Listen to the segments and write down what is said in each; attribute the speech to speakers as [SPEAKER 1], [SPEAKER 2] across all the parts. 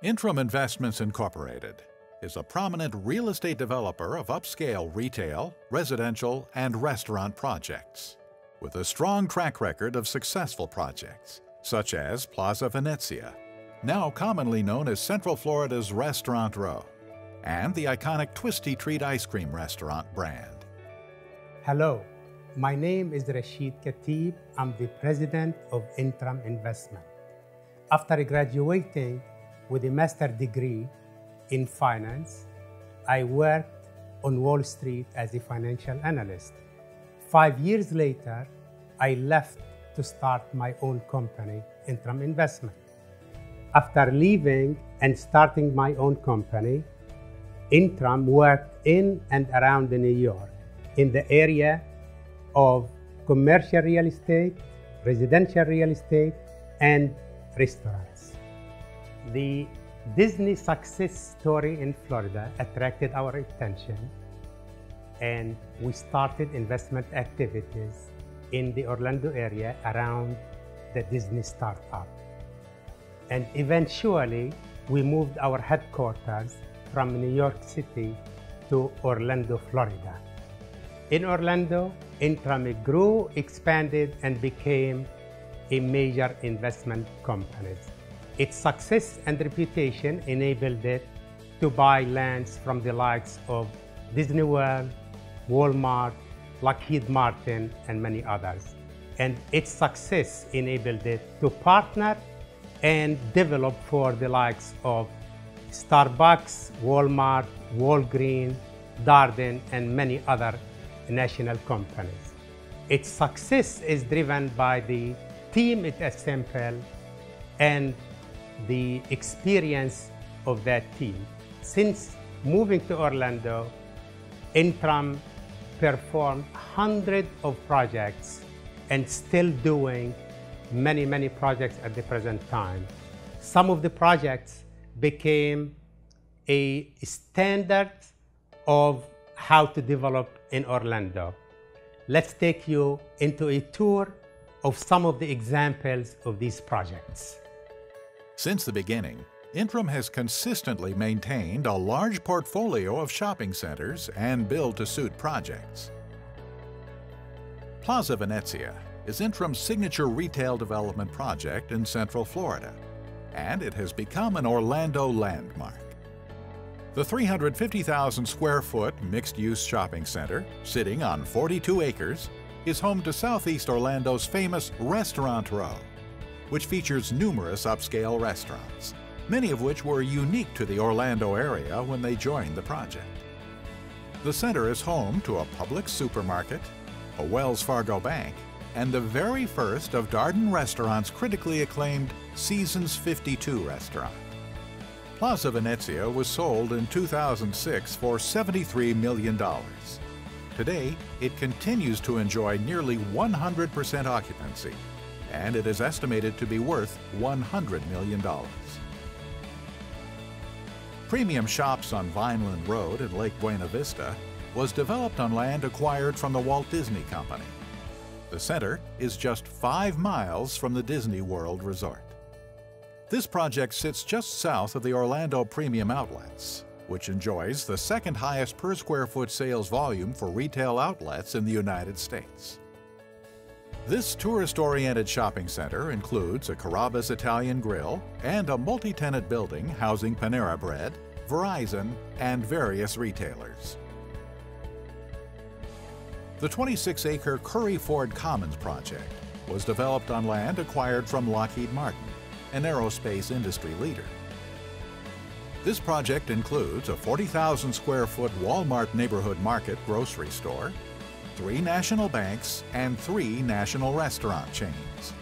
[SPEAKER 1] Intrum Investments Incorporated is a prominent real estate developer of upscale retail, residential, and restaurant projects, with a strong track record of successful projects, such as Plaza Venezia, now commonly known as Central Florida's Restaurant Row, and the iconic Twisty Treat ice cream restaurant brand.
[SPEAKER 2] Hello, my name is Rashid Khatib. I'm the president of Intrum Investment. After graduating with a master's degree in finance, I worked on Wall Street as a financial analyst. 5 years later, I left to start my own company, Intrum Investment. After leaving and starting my own company, Intrum worked in and around New York in the area of commercial real estate, residential real estate, and restaurants. The Disney success story in Florida attracted our attention, and we started investment activities in the Orlando area around the Disney startup. And eventually, we moved our headquarters from New York City to Orlando, Florida. In Orlando, Intrum grew, expanded, and became a major investment company. Its success and reputation enabled it to buy lands from the likes of Disney World, Walmart, Lockheed Martin, and many others. And its success enabled it to partner and develop for the likes of Starbucks, Walmart, Walgreens, Darden, and many other national companies. Its success is driven by the team it assembled and the experience of that team. Since moving to Orlando, Intrum performed hundreds of projects and still doing many projects at the present time. Some of the projects became a standard of how to develop in Orlando. Let's take you into a tour of some of the examples of these projects.
[SPEAKER 1] Since the beginning, Intrum has consistently maintained a large portfolio of shopping centers and build-to-suit projects. Plaza Venezia is Intrum's signature retail development project in Central Florida, and it has become an Orlando landmark. The 350,000 square foot mixed-use shopping center, sitting on 42 acres, is home to Southeast Orlando's famous Restaurant Row, which features numerous upscale restaurants, many of which were unique to the Orlando area when they joined the project. The center is home to a Publix supermarket, a Wells Fargo bank, and the very first of Darden Restaurant's critically acclaimed Seasons 52 restaurant. Plaza Venezia was sold in 2006 for $73 million. Today, it continues to enjoy nearly 100% occupancy, and it is estimated to be worth $100 million. Premium Shops on Vineland Road in Lake Buena Vista was developed on land acquired from the Walt Disney Company. The center is just 5 miles from the Disney World Resort. This project sits just south of the Orlando Premium Outlets, which enjoys the second highest per square foot sales volume for retail outlets in the United States. This tourist-oriented shopping center includes a Carrabba's Italian Grill and a multi-tenant building housing Panera Bread, Verizon, and various retailers. The 26-acre Curry Ford Commons project was developed on land acquired from Lockheed Martin, an aerospace industry leader. This project includes a 40,000 square foot Walmart Neighborhood Market grocery store, 3 national banks, and 3 national restaurant chains.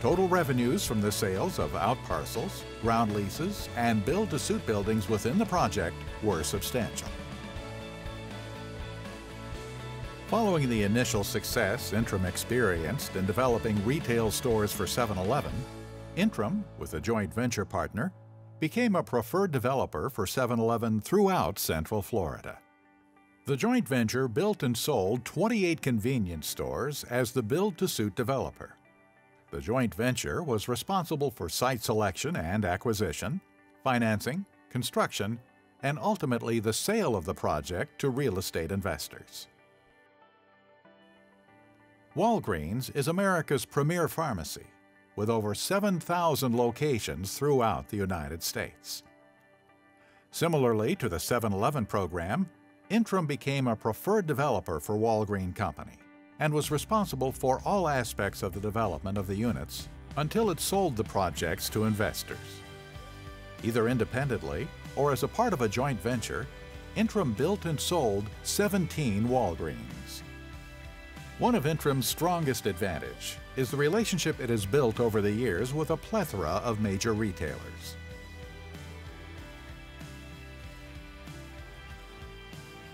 [SPEAKER 1] Total revenues from the sales of outparcels, ground leases, and build-to-suit buildings within the project were substantial. Following the initial success Intrum experienced in developing retail stores for 7-Eleven, Intrum, with a joint venture partner, became a preferred developer for 7-Eleven throughout Central Florida. The joint venture built and sold 28 convenience stores as the build-to-suit developer. The joint venture was responsible for site selection and acquisition, financing, construction, and ultimately the sale of the project to real estate investors. Walgreens is America's premier pharmacy, with over 7,000 locations throughout the United States. Similarly to the 7-Eleven program, Intrum became a preferred developer for Walgreens Company and was responsible for all aspects of the development of the units until it sold the projects to investors. Either independently or as a part of a joint venture, Intrum built and sold 17 Walgreens. One of Intrum's strongest advantage is the relationship it has built over the years with a plethora of major retailers.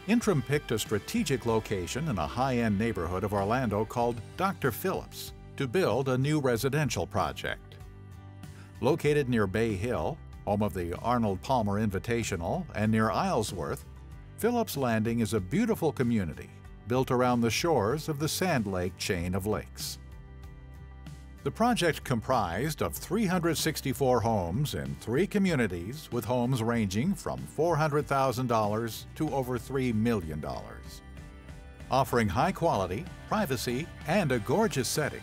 [SPEAKER 1] Intrum picked a strategic location in a high-end neighborhood of Orlando called Dr. Phillips to build a new residential project. Located near Bay Hill, home of the Arnold Palmer Invitational, and near Islesworth, Phillips Landing is a beautiful community built around the shores of the Sand Lake chain of lakes. The project comprised of 364 homes in 3 communities, with homes ranging from $400,000 to over $3 million. Offering high quality, privacy, and a gorgeous setting,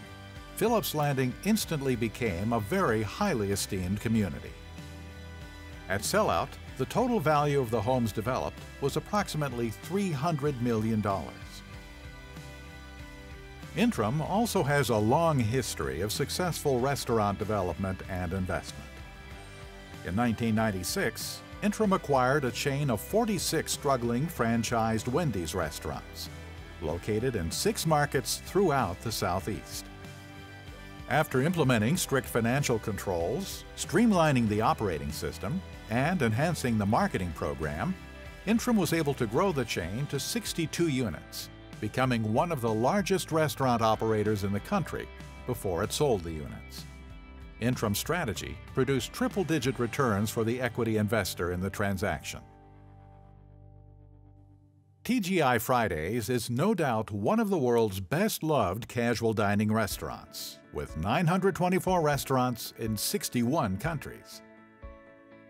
[SPEAKER 1] Phillips Landing instantly became a very highly esteemed community. At sellout, the total value of the homes developed was approximately $300 million. Intrum also has a long history of successful restaurant development and investment. In 1996, Intrum acquired a chain of 46 struggling franchised Wendy's restaurants, located in 6 markets throughout the Southeast. After implementing strict financial controls, streamlining the operating system, and enhancing the marketing program, Intrum was able to grow the chain to 62 units, becoming one of the largest restaurant operators in the country before it sold the units. Intrum's strategy produced triple-digit returns for the equity investor in the transaction. TGI Fridays is no doubt one of the world's best-loved casual dining restaurants, with 924 restaurants in 61 countries.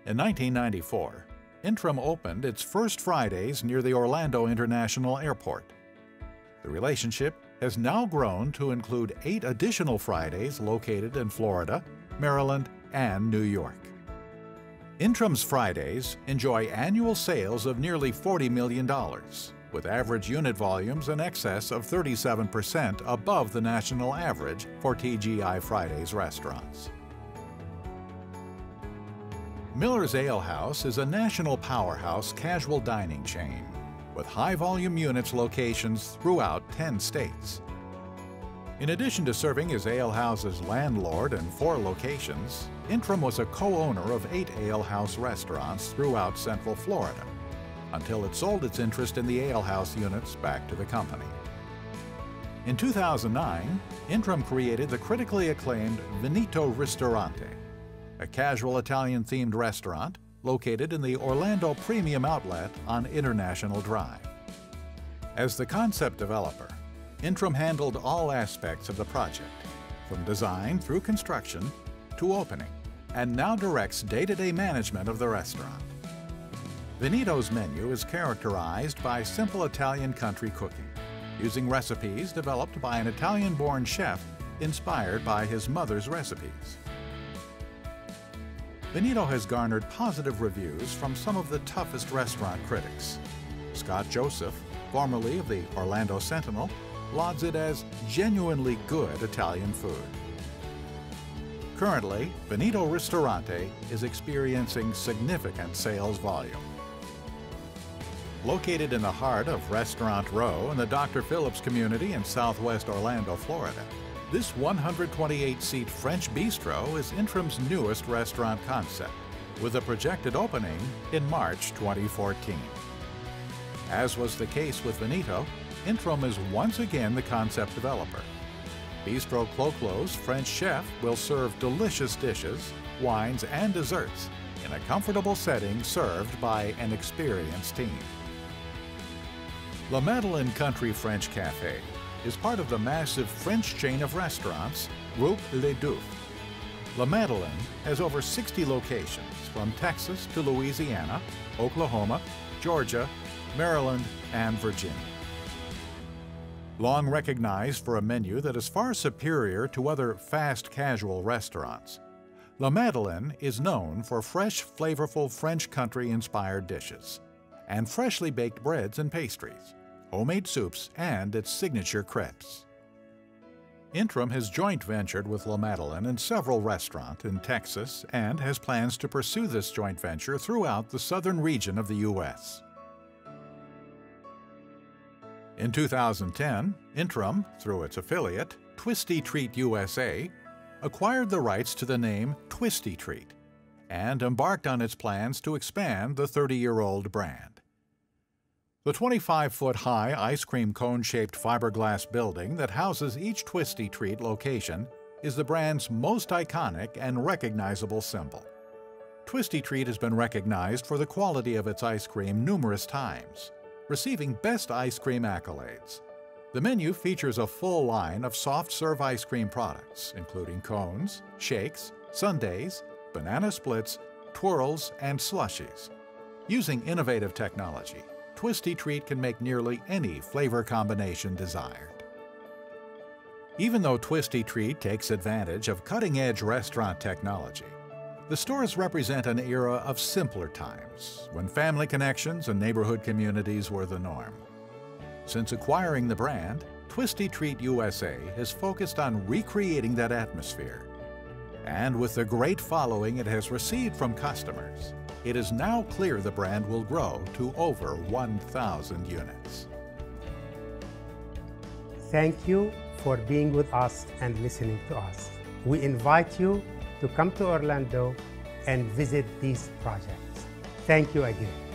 [SPEAKER 1] In 1994, Intrum opened its first Fridays near the Orlando International Airport. The relationship has now grown to include 8 additional Fridays located in Florida, Maryland, and New York. Intrum's Fridays enjoy annual sales of nearly $40 million, with average unit volumes in excess of 37% above the national average for TGI Fridays restaurants. Miller's Ale House is a national powerhouse casual dining chain, with high-volume units locations throughout 10 states. In addition to serving as Ale House's landlord in 4 locations, Intrum was a co-owner of 8 Ale House restaurants throughout Central Florida, until it sold its interest in the Ale House units back to the company. In 2009, Intrum created the critically acclaimed Veneto Ristorante, a casual Italian-themed restaurant located in the Orlando Premium Outlet on International Drive. As the concept developer, Intrum handled all aspects of the project, from design through construction to opening, and now directs day-to-day management of the restaurant. Veneto's menu is characterized by simple Italian country cooking, using recipes developed by an Italian-born chef inspired by his mother's recipes. Veneto has garnered positive reviews from some of the toughest restaurant critics. Scott Joseph, formerly of the Orlando Sentinel, lauds it as genuinely good Italian food. Currently, Veneto Ristorante is experiencing significant sales volume. Located in the heart of Restaurant Row in the Dr. Phillips community in southwest Orlando, Florida, this 128-seat French bistro is Intrum's newest restaurant concept, with a projected opening in March 2014. As was the case with Veneto, Intrum is once again the concept developer. Bistro Clo-Clo's French chef will serve delicious dishes, wines, and desserts in a comfortable setting served by an experienced team. La Madeleine Country French Café is part of the massive French chain of restaurants, Groupe Les Deux. La Madeleine has over 60 locations from Texas to Louisiana, Oklahoma, Georgia, Maryland, and Virginia. Long recognized for a menu that is far superior to other fast casual restaurants, La Madeleine is known for fresh, flavorful French country-inspired dishes and freshly baked breads and pastries, homemade soups, and its signature crepes. Intrum has joint ventured with La Madeleine in several restaurants in Texas and has plans to pursue this joint venture throughout the southern region of the U.S. In 2010, Intrum, through its affiliate, Twisty Treat USA, acquired the rights to the name Twisty Treat and embarked on its plans to expand the 30-year-old brand. The 25-foot-high ice cream cone-shaped fiberglass building that houses each Twisty Treat location is the brand's most iconic and recognizable symbol. Twisty Treat has been recognized for the quality of its ice cream numerous times, receiving Best Ice Cream accolades. The menu features a full line of soft-serve ice cream products, including cones, shakes, sundaes, banana splits, twirls, and slushies. Using innovative technology, Twisty Treat can make nearly any flavor combination desired. Even though Twisty Treat takes advantage of cutting-edge restaurant technology, the stores represent an era of simpler times, when family connections and neighborhood communities were the norm. Since acquiring the brand, Twisty Treat USA has focused on recreating that atmosphere. And with the great following it has received from customers, it is now clear the brand will grow to over 1,000 units.
[SPEAKER 2] Thank you for being with us and listening to us. We invite you to come to Orlando and visit these projects. Thank you again.